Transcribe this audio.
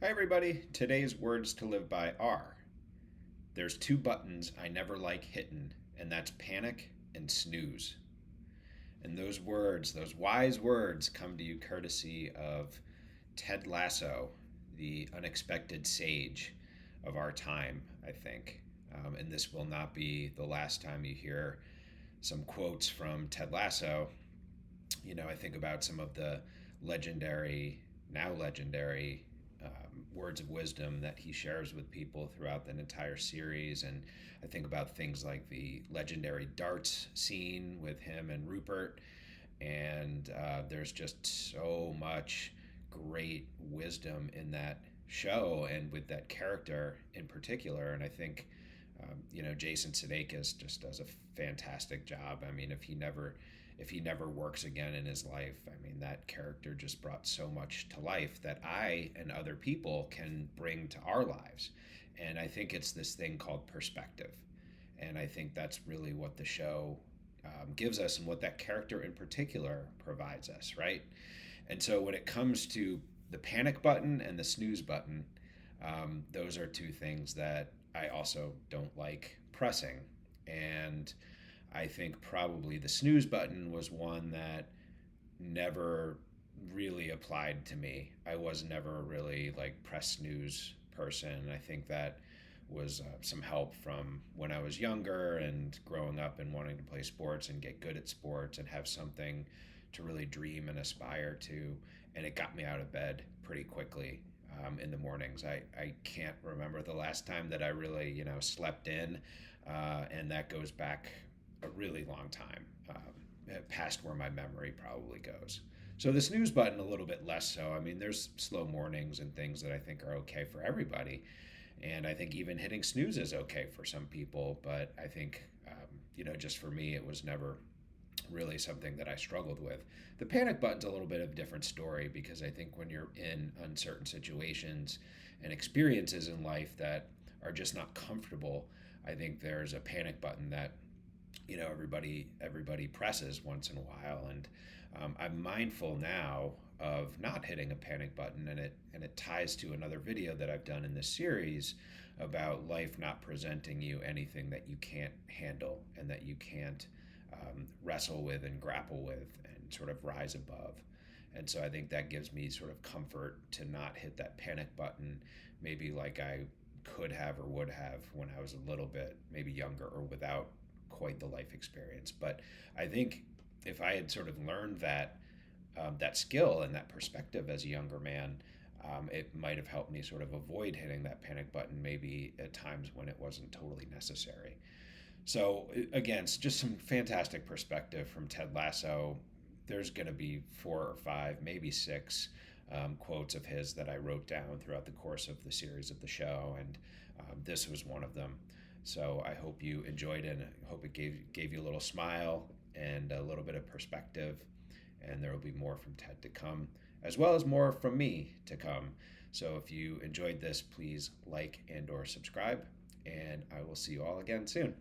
Hi, everybody. Today's words to live by are: there's two buttons I never like hittin', and that's panic and snooze. And those words, those wise words, come to you courtesy of Ted Lasso, the unexpected sage of our time, I think. And this will not be the last time you hear some quotes from Ted Lasso. I think about some of the legendary, now legendary, words of wisdom that he shares with people throughout the entire series. And I think about things like the legendary darts scene with him and Rupert. And there's just so much great wisdom in that show and with that character in particular. And I think, Jason Sudeikis just does a fantastic job. I mean, if he never works again in his life, I mean, that character just brought so much to life that I and other people can bring to our lives. And I think it's this thing called perspective. And I think that's really what the show gives us and what that character in particular provides us, right? And so when it comes to the panic button and the snooze button, those are two things that I also don't like pressing. And I think probably the snooze button was one that never really applied to me. I was never really like press snooze person. I think that was some help from when I was younger and growing up and wanting to play sports and get good at sports and have something to really dream and aspire to. And it got me out of bed pretty quickly in the mornings. I can't remember the last time that I really, slept in. And that goes back a really long time, past where my memory probably goes. So the snooze button, a little bit less so. I mean, there's slow mornings and things that I think are okay for everybody. And I think even hitting snooze is okay for some people. But I think, just for me, it was never really something that I struggled with. The panic button's a little bit of a different story because I think when you're in uncertain situations and experiences in life that are just not comfortable, I think there's a panic button that everybody presses once in a while. And I'm mindful now of not hitting a panic button, and it ties to another video that I've done in this series about life not presenting you anything that you can't handle and that you can't wrestle with and grapple with and sort of rise above. And so I think that gives me sort of comfort to not hit that panic button, maybe like I could have or would have when I was a little bit maybe younger or without quite the life experience. But I think if I had sort of learned that skill and that perspective as a younger man, it might have helped me sort of avoid hitting that panic button maybe at times when it wasn't totally necessary. So again, it's just some fantastic perspective from Ted Lasso. There's going to be 4 or 5, maybe 6 quotes of his that I wrote down throughout the course of the series of the show, and this was one of them. So I hope you enjoyed it, and I hope it gave you a little smile and a little bit of perspective. And there will be more from Ted to come, as well as more from me to come. So if you enjoyed this, please like and or subscribe, and I will see you all again soon.